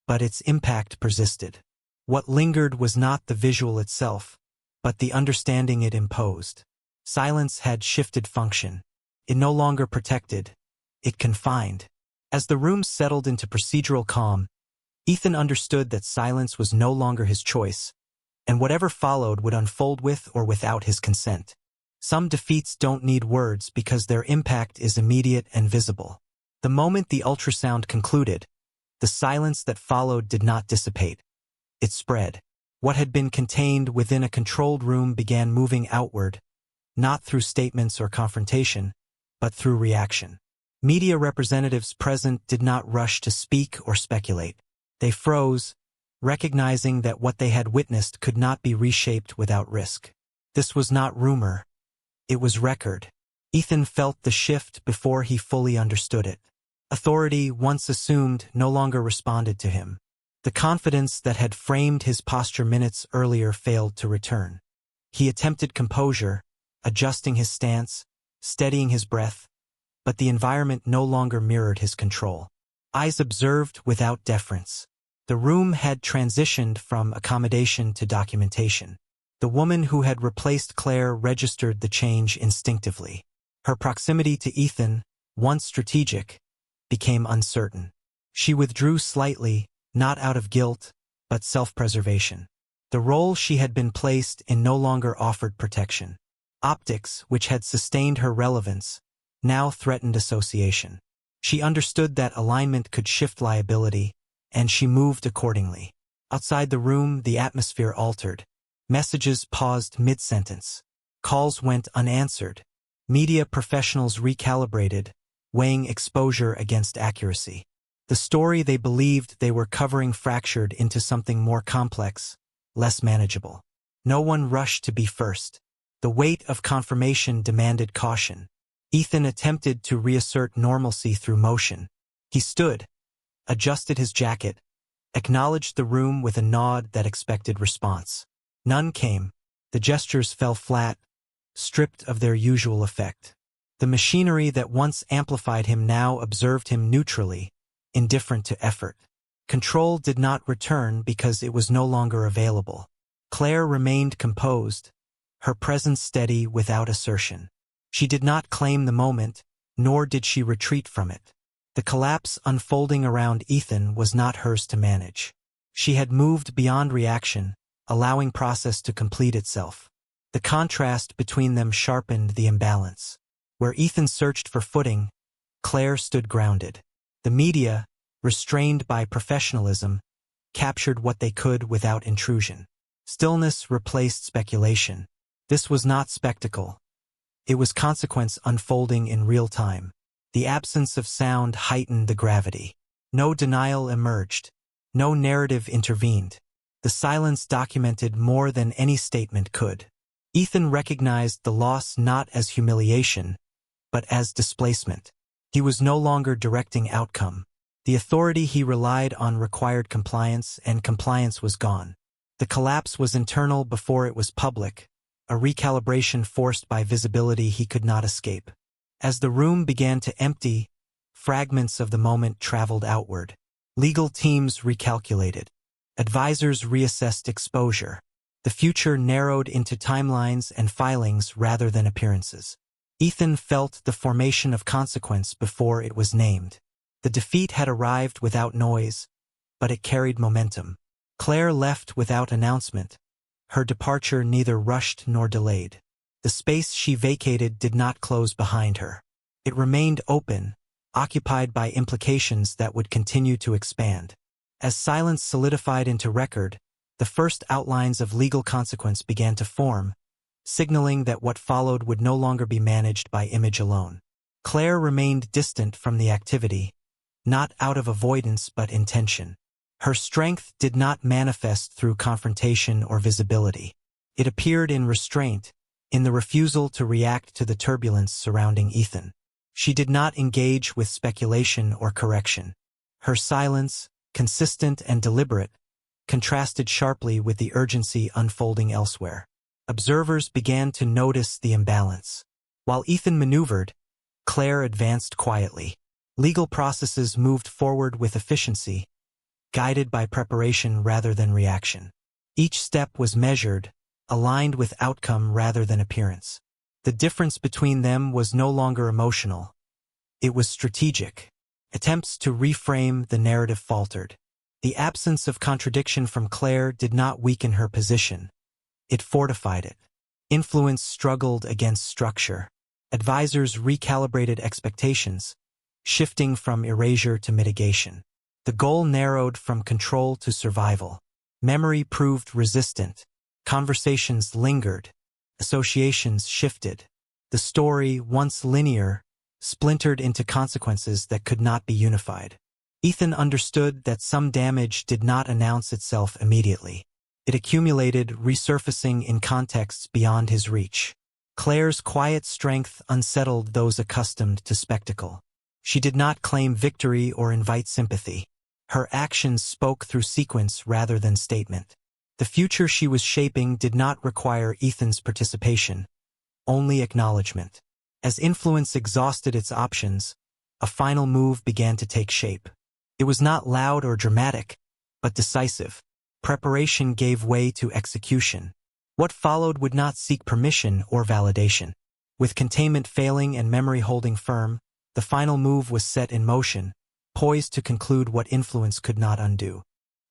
but its impact persisted. What lingered was not the visual itself, but the understanding it imposed. Silence had shifted function. It no longer protected, it confined. As the room settled into procedural calm, Ethan understood that silence was no longer his choice, and whatever followed would unfold with or without his consent. Some defeats don't need words because their impact is immediate and visible. The moment the ultrasound concluded, the silence that followed did not dissipate. It spread. What had been contained within a controlled room began moving outward, not through statements or confrontation, but through reaction. Media representatives present did not rush to speak or speculate. They froze, recognizing that what they had witnessed could not be reshaped without risk. This was not rumor. It was record. Ethan felt the shift before he fully understood it. Authority, once assumed, no longer responded to him. The confidence that had framed his posture minutes earlier failed to return. He attempted composure, adjusting his stance, steadying his breath, but the environment no longer mirrored his control. Eyes observed without deference. The room had transitioned from accommodation to documentation. The woman who had replaced Claire registered the change instinctively. Her proximity to Ethan, once strategic, became uncertain. She withdrew slightly, not out of guilt, but self-preservation. The role she had been placed in no longer offered protection. Optics, which had sustained her relevance, now threatened association. She understood that alignment could shift liability, and she moved accordingly. Outside the room, the atmosphere altered. Messages paused mid-sentence. Calls went unanswered. Media professionals recalibrated, weighing exposure against accuracy. The story they believed they were covering fractured into something more complex, less manageable. No one rushed to be first. The weight of confirmation demanded caution. Ethan attempted to reassert normalcy through motion. He stood, adjusted his jacket, acknowledged the room with a nod that expected response. None came. The gestures fell flat, stripped of their usual effect. The machinery that once amplified him now observed him neutrally, indifferent to effort. Control did not return because it was no longer available. Claire remained composed, her presence steady without assertion. She did not claim the moment, nor did she retreat from it. The collapse unfolding around Ethan was not hers to manage. She had moved beyond reaction, allowing process to complete itself. The contrast between them sharpened the imbalance. Where Ethan searched for footing, Claire stood grounded. The media, restrained by professionalism, captured what they could without intrusion. Stillness replaced speculation. This was not spectacle. It was consequence unfolding in real time. The absence of sound heightened the gravity. No denial emerged. No narrative intervened. The silence documented more than any statement could. Ethan recognized the loss not as humiliation, but as displacement. He was no longer directing outcome. The authority he relied on required compliance, and compliance was gone. The collapse was internal before it was public, a recalibration forced by visibility he could not escape. As the room began to empty, fragments of the moment traveled outward. Legal teams recalculated. Advisors reassessed exposure. The future narrowed into timelines and filings rather than appearances. Ethan felt the formation of consequence before it was named. The defeat had arrived without noise, but it carried momentum. Claire left without announcement. Her departure neither rushed nor delayed. The space she vacated did not close behind her. It remained open, occupied by implications that would continue to expand. As silence solidified into record, the first outlines of legal consequence began to form, signaling that what followed would no longer be managed by image alone. Claire remained distant from the activity, not out of avoidance but intention. Her strength did not manifest through confrontation or visibility. It appeared in restraint, in the refusal to react to the turbulence surrounding Ethan. She did not engage with speculation or correction. Her silence, consistent and deliberate, contrasted sharply with the urgency unfolding elsewhere. Observers began to notice the imbalance. While Ethan maneuvered, Claire advanced quietly. Legal processes moved forward with efficiency, guided by preparation rather than reaction. Each step was measured, aligned with outcome rather than appearance. The difference between them was no longer emotional. It was strategic. Attempts to reframe the narrative faltered. The absence of contradiction from Claire did not weaken her position. It fortified it. Influence struggled against structure. Advisors recalibrated expectations, shifting from erasure to mitigation. The goal narrowed from control to survival. Memory proved resistant. Conversations lingered. Associations shifted. The story, once linear, splintered into consequences that could not be unified. Ethan understood that some damage did not announce itself immediately. It accumulated, resurfacing in contexts beyond his reach. Claire's quiet strength unsettled those accustomed to spectacle. She did not claim victory or invite sympathy. Her actions spoke through sequence rather than statement. The future she was shaping did not require Ethan's participation, only acknowledgement. As influence exhausted its options, a final move began to take shape. It was not loud or dramatic, but decisive. Preparation gave way to execution. What followed would not seek permission or validation. With containment failing and memory holding firm, the final move was set in motion, poised to conclude what influence could not undo.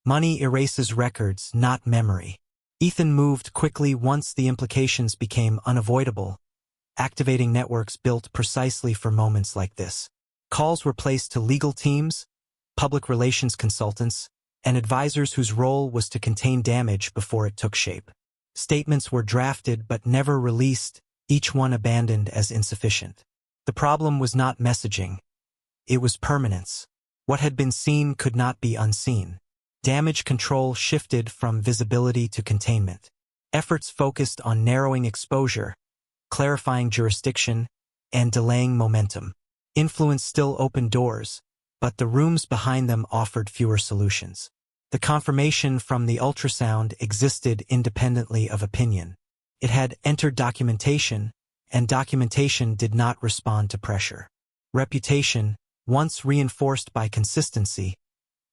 Money erases records, not memory. Ethan moved quickly once the implications became unavoidable, activating networks built precisely for moments like this. Calls were placed to legal teams, public relations consultants, and advisors whose role was to contain damage before it took shape. Statements were drafted but never released, each one abandoned as insufficient. The problem was not messaging. It was permanence. What had been seen could not be unseen. Damage control shifted from visibility to containment. Efforts focused on narrowing exposure, clarifying jurisdiction, and delaying momentum. Influence still opened doors, but the rooms behind them offered fewer solutions. The confirmation from the ultrasound existed independently of opinion. It had entered documentation, and documentation did not respond to pressure. Reputation, once reinforced by consistency,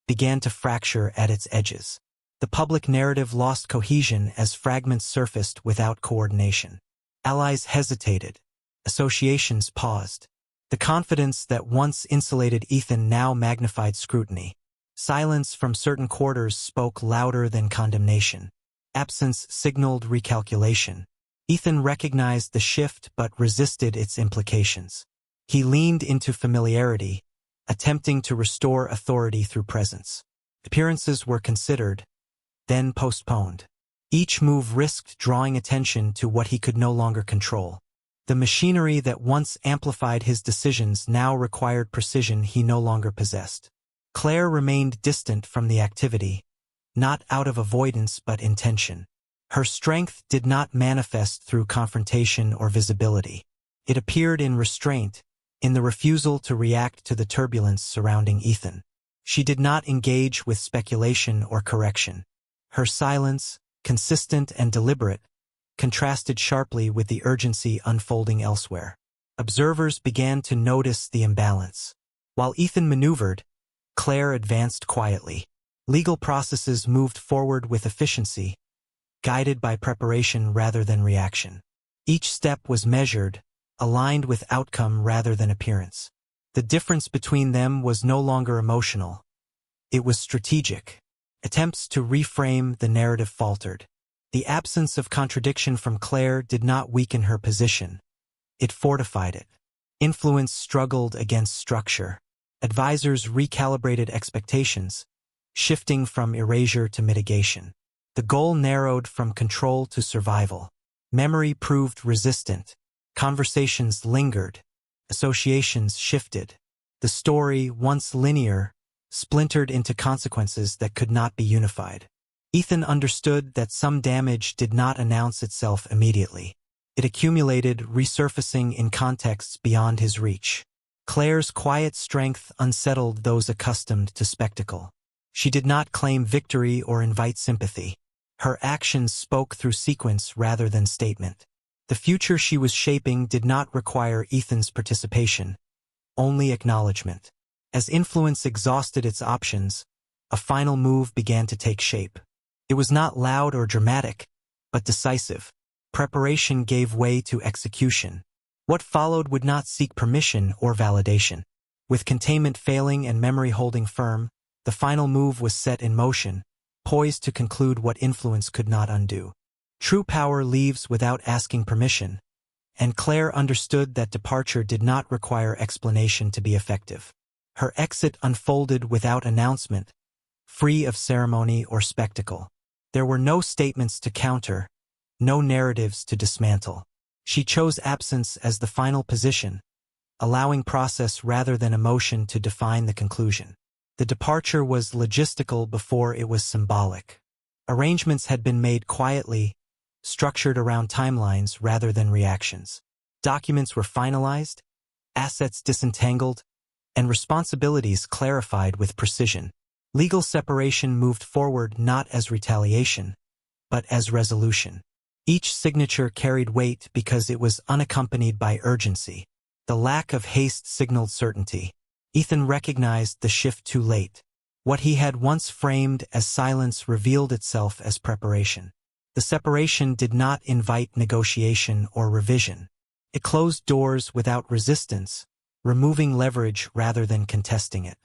began to fracture at its edges. The public narrative lost cohesion as fragments surfaced without coordination. Allies hesitated. Associations paused. The confidence that once insulated Ethan now magnified scrutiny. Silence from certain quarters spoke louder than condemnation. Absence signaled recalculation. Ethan recognized the shift but resisted its implications. He leaned into familiarity, attempting to restore authority through presence. Appearances were considered, then postponed. Each move risked drawing attention to what he could no longer control. The machinery that once amplified his decisions now required precision he no longer possessed. Claire remained distant from the activity, not out of avoidance but intention. Her strength did not manifest through confrontation or visibility. It appeared in restraint, in the refusal to react to the turbulence surrounding Ethan. She did not engage with speculation or correction. Her silence, consistent and deliberate, contrasted sharply with the urgency unfolding elsewhere. Observers began to notice the imbalance. While Ethan maneuvered, Claire advanced quietly. Legal processes moved forward with efficiency, guided by preparation rather than reaction. Each step was measured, aligned with outcome rather than appearance. The difference between them was no longer emotional. It was strategic. Attempts to reframe the narrative faltered. The absence of contradiction from Claire did not weaken her position. It fortified it. Influence struggled against structure. Advisors recalibrated expectations, shifting from erasure to mitigation. The goal narrowed from control to survival. Memory proved resistant. Conversations lingered. Associations shifted. The story, once linear, splintered into consequences that could not be unified. Ethan understood that some damage did not announce itself immediately. It accumulated, resurfacing in contexts beyond his reach. Claire's quiet strength unsettled those accustomed to spectacle. She did not claim victory or invite sympathy. Her actions spoke through sequence rather than statement. The future she was shaping did not require Ethan's participation, only acknowledgement. As influence exhausted its options, a final move began to take shape. It was not loud or dramatic, but decisive. Preparation gave way to execution. What followed would not seek permission or validation. With containment failing and memory holding firm, the final move was set in motion, poised to conclude what influence could not undo. True power leaves without asking permission, and Claire understood that departure did not require explanation to be effective. Her exit unfolded without announcement, free of ceremony or spectacle. There were no statements to counter, no narratives to dismantle. She chose absence as the final position, allowing process rather than emotion to define the conclusion. The departure was logistical before it was symbolic. Arrangements had been made quietly, structured around timelines rather than reactions. Documents were finalized, assets disentangled, and responsibilities clarified with precision. Legal separation moved forward not as retaliation, but as resolution. Each signature carried weight because it was unaccompanied by urgency. The lack of haste signaled certainty. Ethan recognized the shift too late. What he had once framed as silence revealed itself as preparation. The separation did not invite negotiation or revision. It closed doors without resistance, removing leverage rather than contesting it.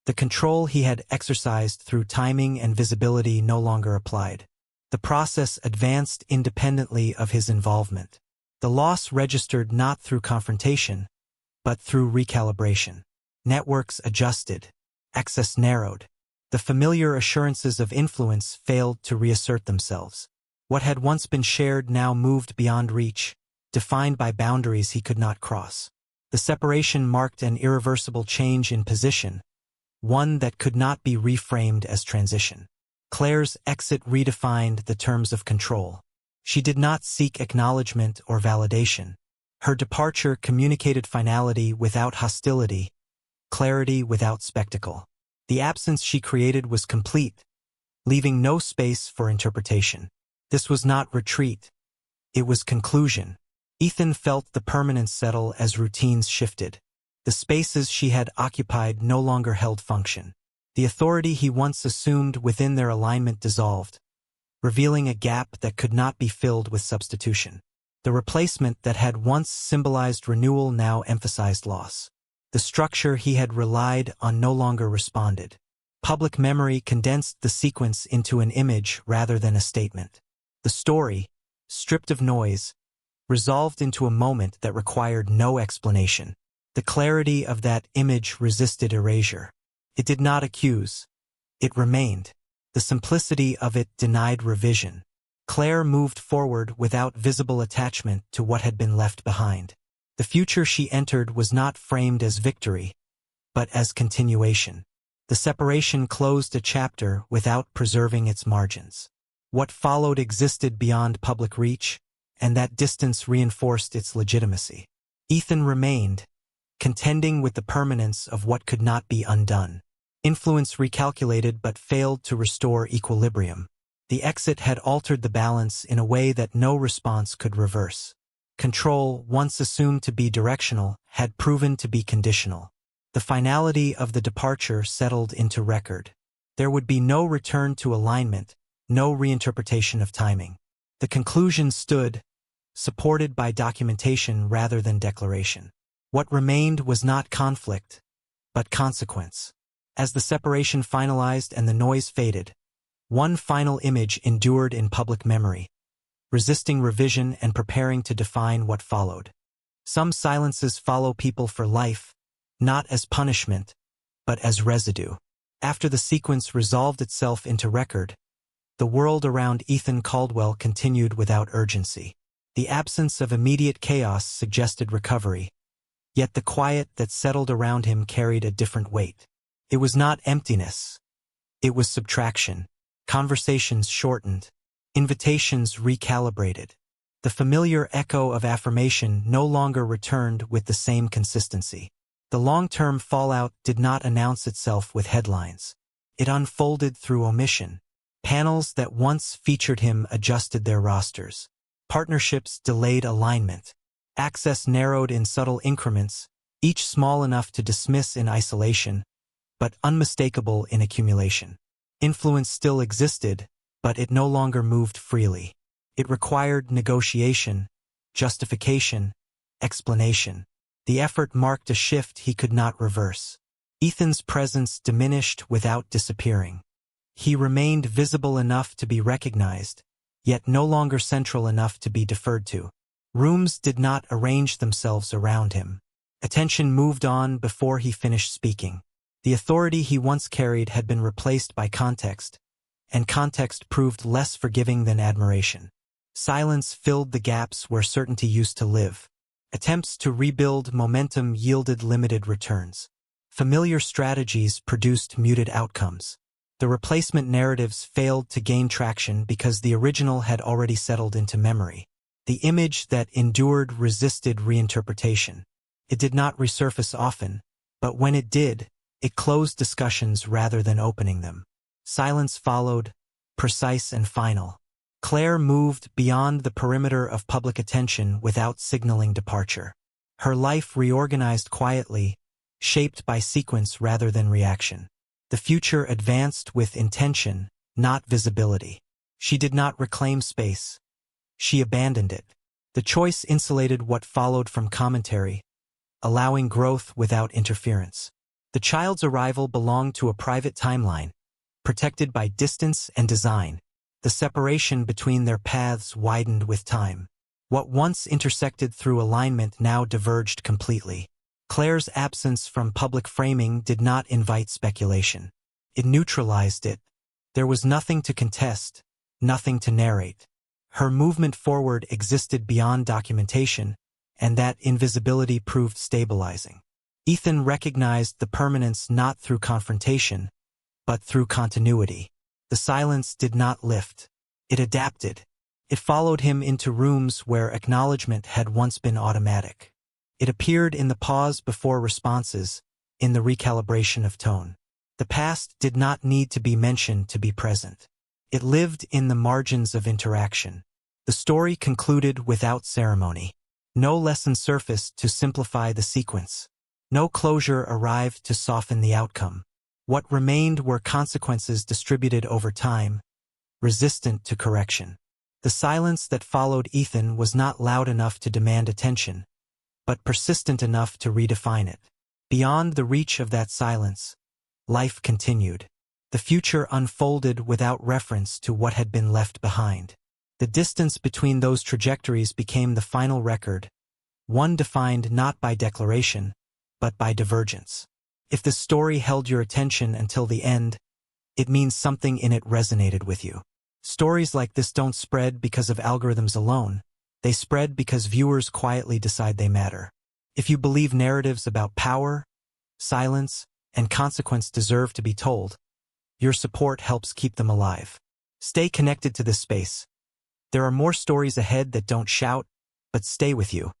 The control he had exercised through timing and visibility no longer applied. The process advanced independently of his involvement. The loss registered not through confrontation, but through recalibration. Networks adjusted. Access narrowed. The familiar assurances of influence failed to reassert themselves. What had once been shared now moved beyond reach, defined by boundaries he could not cross. The separation marked an irreversible change in position, one that could not be reframed as transition. Claire's exit redefined the terms of control. She did not seek acknowledgement or validation. Her departure communicated finality without hostility, clarity without spectacle. The absence she created was complete, leaving no space for interpretation. This was not retreat. It was conclusion. Ethan felt the permanence settle as routines shifted. The spaces she had occupied no longer held function. The authority he once assumed within their alignment dissolved, revealing a gap that could not be filled with substitution. The replacement that had once symbolized renewal now emphasized loss. The structure he had relied on no longer responded. Public memory condensed the sequence into an image rather than a statement. The story, stripped of noise, resolved into a moment that required no explanation. The clarity of that image resisted erasure. It did not accuse. It remained. The simplicity of it denied revision. Claire moved forward without visible attachment to what had been left behind. The future she entered was not framed as victory, but as continuation. The separation closed a chapter without preserving its margins. What followed existed beyond public reach, and that distance reinforced its legitimacy. Ethan remained, contending with the permanence of what could not be undone. Influence recalculated but failed to restore equilibrium. The exit had altered the balance in a way that no response could reverse. Control, once assumed to be directional, had proven to be conditional. The finality of the departure settled into record. There would be no return to alignment, no reinterpretation of timing. The conclusion stood, supported by documentation rather than declaration. What remained was not conflict, but consequence. As the separation finalized and the noise faded, one final image endured in public memory, resisting revision and preparing to define what followed. Some silences follow people for life, not as punishment, but as residue. After the sequence resolved itself into record, the world around Ethan Caldwell continued without urgency. The absence of immediate chaos suggested recovery, yet the quiet that settled around him carried a different weight. It was not emptiness. It was subtraction. Conversations shortened. Invitations recalibrated. The familiar echo of affirmation no longer returned with the same consistency. The long-term fallout did not announce itself with headlines. It unfolded through omission. Panels that once featured him adjusted their rosters. Partnerships delayed alignment. Access narrowed in subtle increments, each small enough to dismiss in isolation, but unmistakable in accumulation. Influence still existed, but it no longer moved freely. It required negotiation, justification, explanation. The effort marked a shift he could not reverse. Ethan's presence diminished without disappearing. He remained visible enough to be recognized, yet no longer central enough to be deferred to. Rooms did not arrange themselves around him. Attention moved on before he finished speaking. The authority he once carried had been replaced by context, and context proved less forgiving than admiration. Silence filled the gaps where certainty used to live. Attempts to rebuild momentum yielded limited returns. Familiar strategies produced muted outcomes. The replacement narratives failed to gain traction because the original had already settled into memory. The image that endured resisted reinterpretation. It did not resurface often, but when it did, it closed discussions rather than opening them. Silence followed, precise and final. Claire moved beyond the perimeter of public attention without signaling departure. Her life reorganized quietly, shaped by sequence rather than reaction. The future advanced with intention, not visibility. She did not reclaim space. She abandoned it. The choice insulated what followed from commentary, allowing growth without interference. The child's arrival belonged to a private timeline, protected by distance and design. The separation between their paths widened with time. What once intersected through alignment now diverged completely. Claire's absence from public framing did not invite speculation. It neutralized it. There was nothing to contest, nothing to narrate. Her movement forward existed beyond documentation, and that invisibility proved stabilizing. Ethan recognized the permanence not through confrontation, but through continuity. The silence did not lift. It adapted. It followed him into rooms where acknowledgement had once been automatic. It appeared in the pause before responses, in the recalibration of tone. The past did not need to be mentioned to be present. It lived in the margins of interaction. The story concluded without ceremony. No lesson surfaced to simplify the sequence. No closure arrived to soften the outcome. What remained were consequences distributed over time, resistant to correction. The silence that followed Ethan was not loud enough to demand attention, but persistent enough to redefine it. Beyond the reach of that silence, life continued. The future unfolded without reference to what had been left behind. The distance between those trajectories became the final record, one defined not by declaration, but by divergence. If the story held your attention until the end, it means something in it resonated with you. Stories like this don't spread because of algorithms alone. They spread because viewers quietly decide they matter. If you believe narratives about power, silence, and consequence deserve to be told, your support helps keep them alive. Stay connected to this space. There are more stories ahead that don't shout, but stay with you.